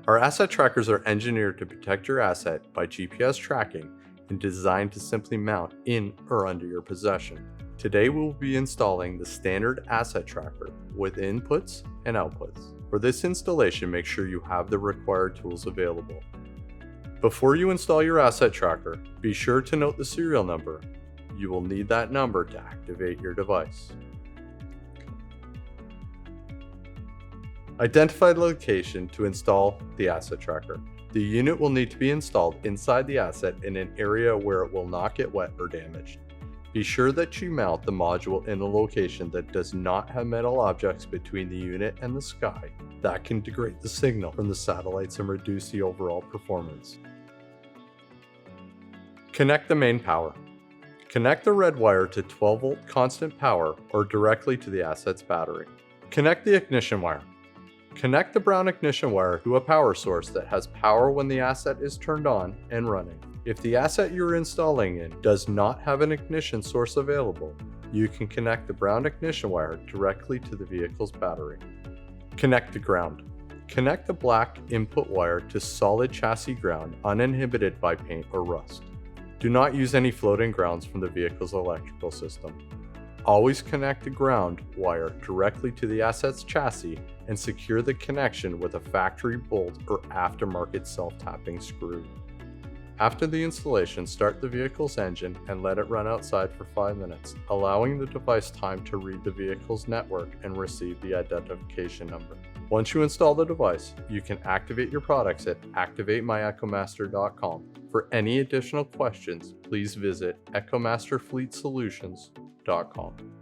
Our asset trackers are engineered to protect your asset by GPS tracking and designed to simply mount in or under your possession. Today we will be installing the standard asset tracker with inputs and outputs. For this installation, make sure you have the required tools available. Before you install your asset tracker, be sure to note the serial number. You will need that number to activate your device. Identify the location to install the asset tracker. The unit will need to be installed inside the asset in an area where it will not get wet or damaged. Be sure that you mount the module in a location that does not have metal objects between the unit and the sky that can degrade the signal from the satellites and reduce the overall performance. Connect the main power. Connect the red wire to 12-volt constant power or directly to the asset's battery. Connect the ignition wire. Connect the brown ignition wire to a power source that has power when the asset is turned on and running. If the asset you're installing in does not have an ignition source available, you can connect the brown ignition wire directly to the vehicle's battery. Connect to ground. Connect the black input wire to solid chassis ground uninhibited by paint or rust. Do not use any floating grounds from the vehicle's electrical system. Always connect the ground wire directly to the asset's chassis and secure the connection with a factory bolt or aftermarket self-tapping screw. After the installation, start the vehicle's engine and let it run outside for 5 minutes, allowing the device time to read the vehicle's network and receive the identification number. Once you install the device, you can activate your products at activatemyecomaster.com. For any additional questions, please visit ecomasterfleetsolutions.com.